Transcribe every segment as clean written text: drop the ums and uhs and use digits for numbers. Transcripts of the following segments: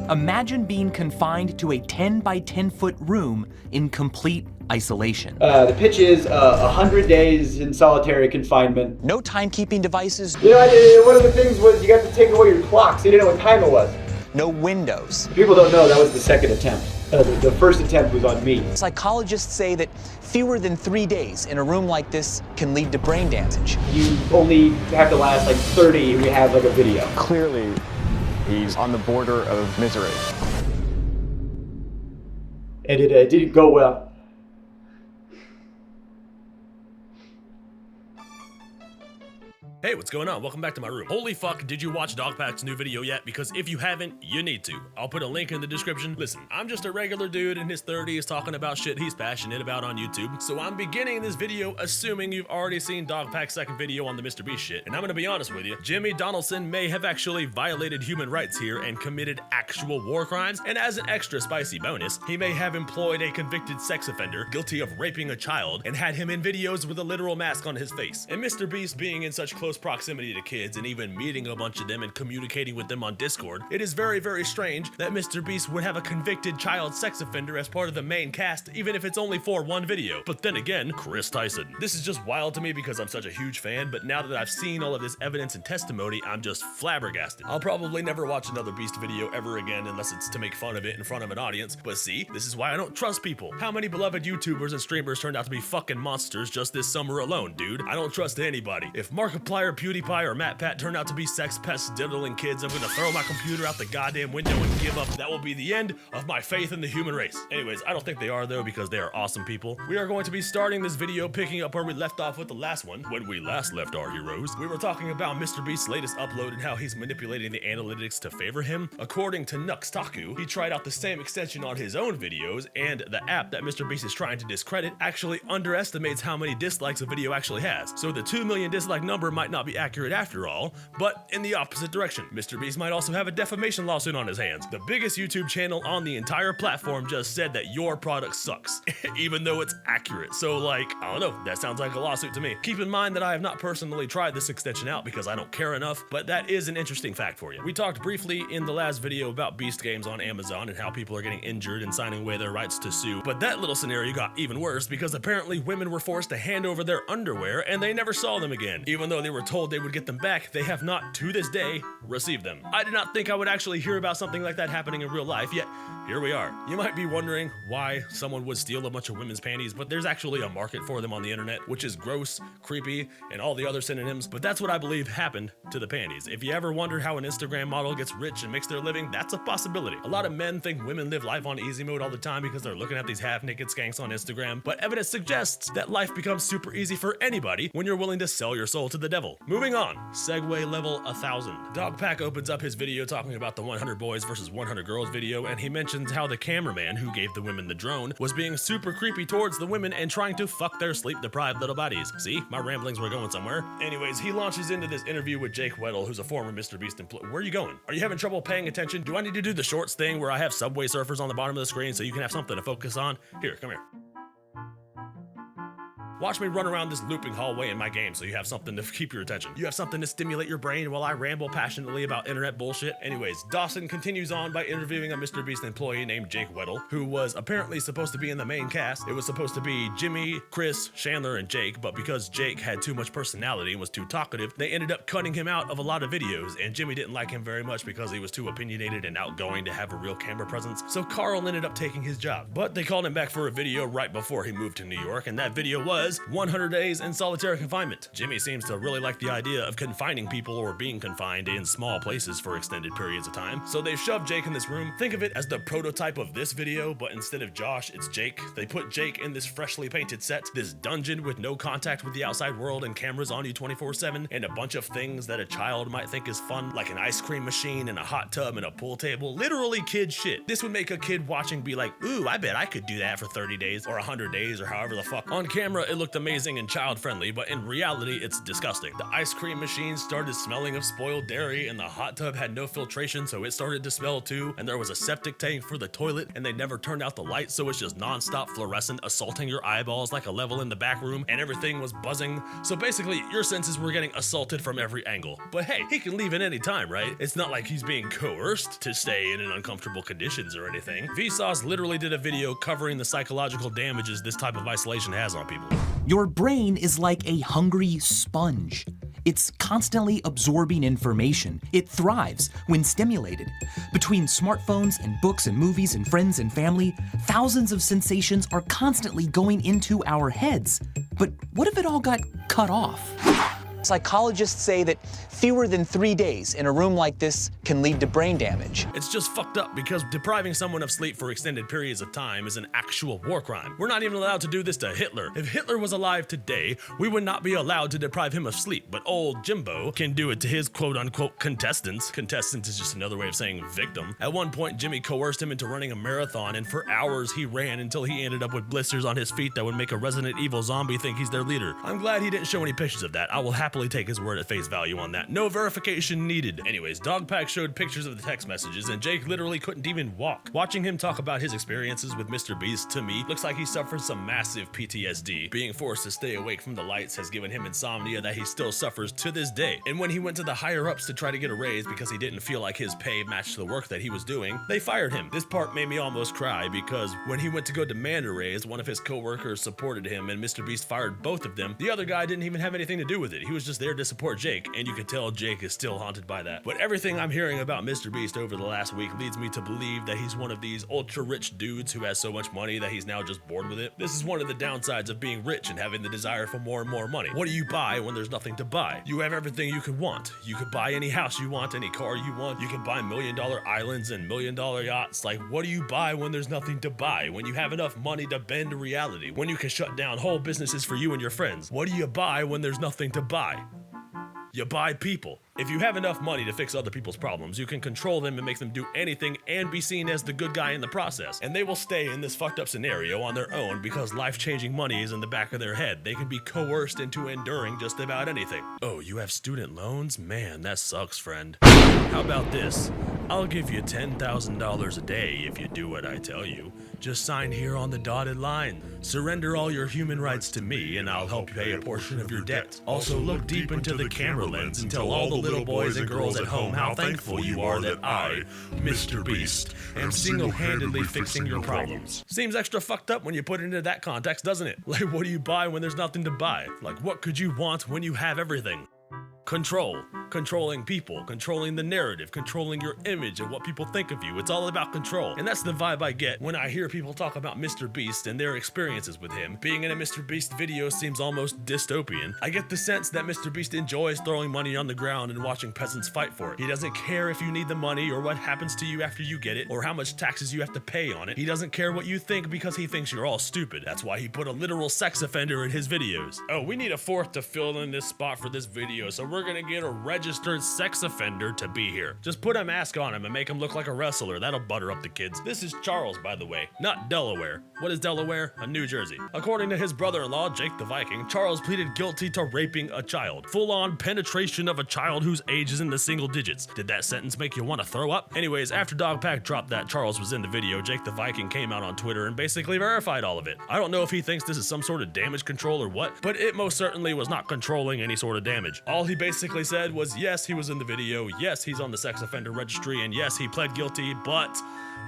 Imagine being confined to a 10 by 10 foot room in complete isolation. The pitch is 100 days in solitary confinement. No timekeeping devices. You know, one of the things was you got to take away your clock, so you didn't know what time it was. No windows. People don't know that was the second attempt. The first attempt was on me. Psychologists say that fewer than 3 days in a room like this can lead to brain damage. You only have to last like 30 and we have like a video. Clearly, he's on the border of misery. And it didn't go well. Hey, what's going on? Welcome back to my room. Holy fuck, did you watch Dogpack's new video yet? Because if you haven't, you need to. I'll put a link in the description. Listen, I'm just a regular dude in his 30s talking about shit he's passionate about on YouTube. So I'm beginning this video assuming you've already seen Dogpack's second video on the MrBeast shit. And I'm gonna be honest with you, Jimmy Donaldson may have actually violated human rights here and committed actual war crimes. And as an extra spicy bonus, he may have employed a convicted sex offender guilty of raping a child and had him in videos with a literal mask on his face. And MrBeast being in such close proximity to kids and even meeting a bunch of them and communicating with them on Discord, it is very, very strange that MrBeast would have a convicted child sex offender as part of the main cast, even if it's only for one video. But then again, Chris Tyson. This is just wild to me because I'm such a huge fan, but now that I've seen all of this evidence and testimony, I'm just flabbergasted. I'll probably never watch another Beast video ever again unless it's to make fun of it in front of an audience, but see, this is why I don't trust people. How many beloved YouTubers and streamers turned out to be fucking monsters just this summer alone, dude? I don't trust anybody. If Markiplier, PewDiePie, or MatPat turn out to be sex pests diddling kids, I'm gonna throw my computer out the goddamn window and give up. That will be the end of my faith in the human race. Anyways, I don't think they are though, because they are awesome people. We are going to be starting this video picking up where we left off with the last one. When we last left our heroes, we were talking about MrBeast's latest upload and how he's manipulating the analytics to favor him. According to Nuxtaku, he tried out the same extension on his own videos, and the app that MrBeast is trying to discredit actually underestimates how many dislikes a video actually has. So the 2 million dislike number might not be accurate after all, but in the opposite direction. MrBeast might also have a defamation lawsuit on his hands. The biggest YouTube channel on the entire platform just said that your product sucks, even though it's accurate. So like, I don't know, that sounds like a lawsuit to me. Keep in mind that I have not personally tried this extension out because I don't care enough, but that is an interesting fact for you. We talked briefly in the last video about Beast games on Amazon and how people are getting injured and signing away their rights to sue, but that little scenario got even worse because apparently women were forced to hand over their underwear and they never saw them again. Even though they were told they would get them back, they have not, to this day, received them. I did not think I would actually hear about something like that happening in real life, yet here we are. You might be wondering why someone would steal a bunch of women's panties, but there's actually a market for them on the internet, which is gross, creepy, and all the other synonyms, but that's what I believe happened to the panties. If you ever wondered how an Instagram model gets rich and makes their living, that's a possibility. A lot of men think women live life on easy mode all the time because they're looking at these half-naked skanks on Instagram, but evidence suggests that life becomes super easy for anybody when you're willing to sell your soul to the devil. Moving on, segue level 1000. Dogpack opens up his video talking about the 100 boys versus 100 girls video, and he mentions how the cameraman who gave the women the drone was being super creepy towards the women and trying to fuck their sleep-deprived little bodies. See, my ramblings were going somewhere. Anyways, he launches into this interview with Jake Weddle, who's a former MrBeast employee. Where are you going? Are you having trouble paying attention? Do I need to do the shorts thing where I have Subway Surfers on the bottom of the screen so you can have something to focus on? Here, come here. Watch me run around this looping hallway in my game so you have something to keep your attention. You have something to stimulate your brain while I ramble passionately about internet bullshit. Anyways, Dawson continues on by interviewing a MrBeast employee named Jake Weddle, who was apparently supposed to be in the main cast. It was supposed to be Jimmy, Chris, Chandler, and Jake, but because Jake had too much personality and was too talkative, they ended up cutting him out of a lot of videos, and Jimmy didn't like him very much because he was too opinionated and outgoing to have a real camera presence, so Carl ended up taking his job. But they called him back for a video right before he moved to New York, and that video was 100 days in solitary confinement. Jimmy seems to really like the idea of confining people or being confined in small places for extended periods of time. So they've shoved Jake in this room. Think of it as the prototype of this video, but instead of Josh, it's Jake. They put Jake in this freshly painted set, this dungeon with no contact with the outside world and cameras on you 24/7, and a bunch of things that a child might think is fun, like an ice cream machine and a hot tub and a pool table. Literally kid shit. This would make a kid watching be like, ooh, I bet I could do that for 30 days or 100 days or however the fuck. On camera, it it looked amazing and child-friendly, but in reality, it's disgusting. The ice cream machine started smelling of spoiled dairy, and the hot tub had no filtration, so it started to smell too, and there was a septic tank for the toilet, and they never turned out the lights, so it's just non-stop fluorescent assaulting your eyeballs like a level in the back room, and everything was buzzing. So basically, your senses were getting assaulted from every angle. But hey, he can leave at any time, right? It's not like he's being coerced to stay in uncomfortable conditions or anything. Vsauce literally did a video covering the psychological damages this type of isolation has on people. Your brain is like a hungry sponge. It's constantly absorbing information. It thrives when stimulated. Between smartphones and books and movies and friends and family, thousands of sensations are constantly going into our heads. But what if it all got cut off? Psychologists say that fewer than 3 days in a room like this can lead to brain damage. It's just fucked up because depriving someone of sleep for extended periods of time is an actual war crime. We're not even allowed to do this to Hitler. If Hitler was alive today, we would not be allowed to deprive him of sleep, but old Jimbo can do it to his quote-unquote contestants. Contestant is just another way of saying victim. At one point, Jimmy coerced him into running a marathon, and for hours he ran until he ended up with blisters on his feet that would make a Resident Evil zombie think he's their leader. I'm glad he didn't show any pictures of that. I will happily take his word at face value on that. No verification needed. Anyways, Dogpack showed pictures of the text messages, and Jake literally couldn't even walk. Watching him talk about his experiences with MrBeast, to me, looks like he suffered some massive PTSD. Being forced to stay awake from the lights has given him insomnia that he still suffers to this day. And when he went to the higher-ups to try to get a raise because he didn't feel like his pay matched the work that he was doing, they fired him. This part made me almost cry because when he went to go demand a raise, one of his co-workers supported him and MrBeast fired both of them. The other guy didn't even have anything to do with it. He was just there to support Jake, and you could tell Jake is still haunted by that. But everything I'm hearing about MrBeast over the last week leads me to believe that he's one of these ultra-rich dudes who has so much money that he's now just bored with it. This is one of the downsides of being rich and having the desire for more and more money. What do you buy when there's nothing to buy? You have everything you could want. You could buy any house you want, any car you want. You can buy $1 million islands and $1 million yachts. Like, what do you buy when there's nothing to buy? When you have enough money to bend reality? When you can shut down whole businesses for you and your friends? What do you buy when there's nothing to buy? You buy people. If you have enough money to fix other people's problems, you can control them and make them do anything and be seen as the good guy in the process. And they will stay in this fucked up scenario on their own because life-changing money is in the back of their head. They can be coerced into enduring just about anything. Oh, you have student loans? Man, that sucks, friend. How about this? I'll give you $10,000 a day if you do what I tell you. Just sign here on the dotted line. Surrender all your human rights to me and I'll help pay a portion of your debt. Also, look deep into the camera lens and tell all the little boys and girls at home how thankful you are that I, MrBeast, am single-handedly fixing your problems. Seems extra fucked up when you put it into that context, doesn't it? Like, what do you buy when there's nothing to buy? Like, what could you want when you have everything? Control. Controlling people, controlling the narrative, controlling your image and what people think of you. It's all about control. And that's the vibe I get when I hear people talk about MrBeast and their experiences with him. Being in a MrBeast video seems almost dystopian. I get the sense that MrBeast enjoys throwing money on the ground and watching peasants fight for it. He doesn't care if you need the money or what happens to you after you get it or how much taxes you have to pay on it. He doesn't care what you think because he thinks you're all stupid. That's why he put a literal sex offender in his videos. Oh, we need a fourth to fill in this spot for this video, so we're gonna get a registered sex offender to be here. Just put a mask on him and make him look like a wrestler. That'll butter up the kids. This is Charles, by the way, not Delaware. What is Delaware? New Jersey. According to his brother-in-law, Jake the Viking, Charles pleaded guilty to raping a child. Full-on penetration of a child whose age is in the single digits. Did that sentence make you want to throw up? Anyways, after Dogpack dropped that Charles was in the video, Jake the Viking came out on Twitter and basically verified all of it. I don't know if he thinks this is some sort of damage control or what, but it most certainly was not controlling any sort of damage. All he basically said was, yes, he was in the video, yes, he's on the sex offender registry, and yes, he pled guilty, but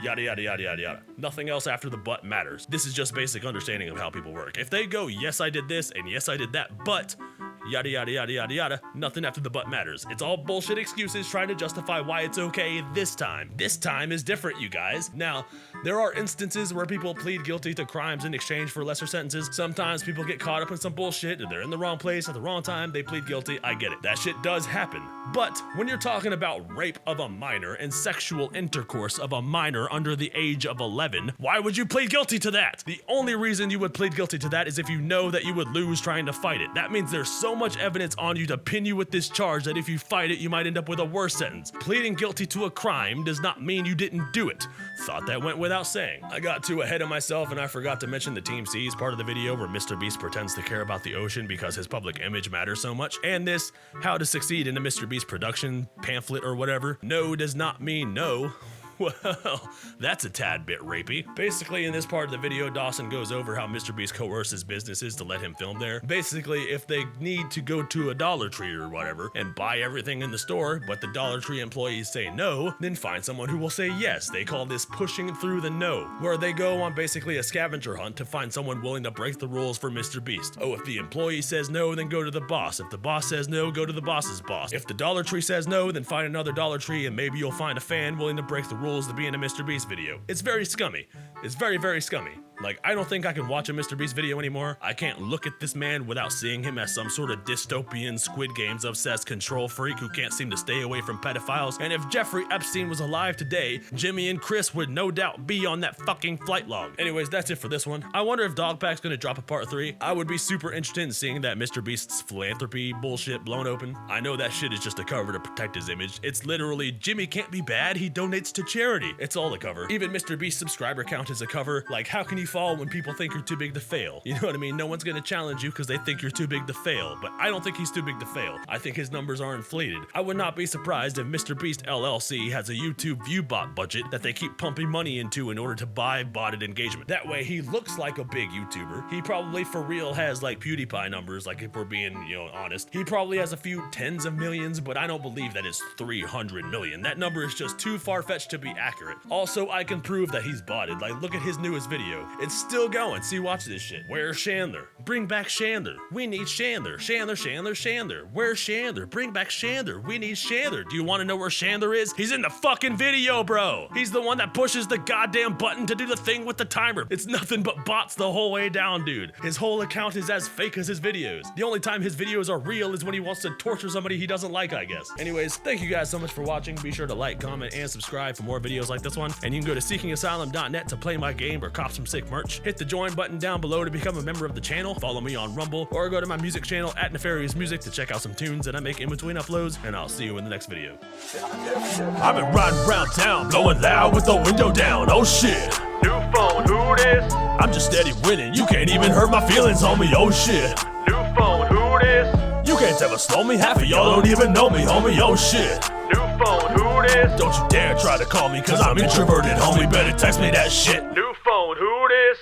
yada yada yada yada yada. Nothing else after the but matters. This is just basic understanding of how people work. If they go, yes, I did this, and yes, I did that, but yada yada yada yada yada, nothing after the but matters. It's all bullshit excuses trying to justify why it's okay this time. This time is different, you guys. Now, there are instances where people plead guilty to crimes in exchange for lesser sentences. Sometimes people get caught up in some bullshit and they're in the wrong place at the wrong time, they plead guilty. I get it. That shit does happen. But when you're talking about rape of a minor and sexual intercourse of a minor under the age of 11, why would you plead guilty to that? The only reason you would plead guilty to that is if you know that you would lose trying to fight it. That means there's so so much evidence on you to pin you with this charge that if you fight it, you might end up with a worse sentence. Pleading guilty to a crime does not mean you didn't do it. Thought that went without saying. I got too ahead of myself and I forgot to mention the Team C's part of the video where MrBeast pretends to care about the ocean because his public image matters so much, and this how to succeed in a MrBeast production pamphlet or whatever. No does not mean no. Well, that's a tad bit rapey. Basically, in this part of the video, Dawson goes over how MrBeast coerces businesses to let him film there. Basically, if they need to go to a Dollar Tree or whatever and buy everything in the store, but the Dollar Tree employees say no, then find someone who will say yes. They call this pushing through the no, where they go on basically a scavenger hunt to find someone willing to break the rules for MrBeast. Oh, if the employee says no, then go to the boss. If the boss says no, go to the boss's boss. If the Dollar Tree says no, then find another Dollar Tree and maybe you'll find a fan willing to break the rules to be in a MrBeast video. It's very scummy. It's very, very scummy. Like, I don't think I can watch a MrBeast video anymore. I can't look at this man without seeing him as some sort of dystopian Squid Games obsessed control freak who can't seem to stay away from pedophiles. And if Jeffrey Epstein was alive today, Jimmy and Chris would no doubt be on that fucking flight log. Anyways, that's it for this one. I wonder if Dogpack's gonna drop a part 3. I would be super interested in seeing that MrBeast's philanthropy bullshit blown open. I know that shit is just a cover to protect his image. It's literally, Jimmy can't be bad, he donates to charity. It's all the cover. Even MrBeast's subscriber count is a cover. Like, how can you fall when people think you're too big to fail? You know what I mean? No one's gonna challenge you because they think you're too big to fail, but I don't think he's too big to fail. I think his numbers are inflated. I would not be surprised if MrBeast LLC has a YouTube view bot budget that they keep pumping money into in order to buy botted engagement. That way he looks like a big YouTuber. He probably for real has like PewDiePie numbers, like if we're being, honest. He probably has a few tens of millions, but I don't believe that is 300 million. That number is just too far-fetched to be accurate. Also, I can prove that he's botted. Like, look at his newest video. It's still going. See, watch this shit. Where's Chandler? Bring back Chandler. We need Chandler. Chandler, Chandler, Chandler. Where's Chandler? Bring back Chandler. We need Chandler. Do you want to know where Chandler is? He's in the fucking video, bro. He's the one that pushes the goddamn button to do the thing with the timer. It's nothing but bots the whole way down, dude. His whole account is as fake as his videos. The only time his videos are real is when he wants to torture somebody he doesn't like, I guess. Anyways, thank you guys so much for watching. Be sure to like, comment, and subscribe for more videos like this one. And you can go to seekingasylum.net to play my game or cop some sick merch. Hit the join button down below to become a member of the channel. Follow me on Rumble or go to my music channel at Nepharius Music to check out some tunes that I make in between uploads, and I'll see you in the next video. I've been riding around town, blowing loud with the window down. Oh shit. New phone, who this? I'm just steady winning. You can't even hurt my feelings, homie. Oh shit. New phone, who this? You can't ever slow me. Half of y'all don't even know me, homie. Oh shit. New phone, who this? Don't you dare try to call me, cause I'm introverted, homie. Better text me that shit. New phone, who this?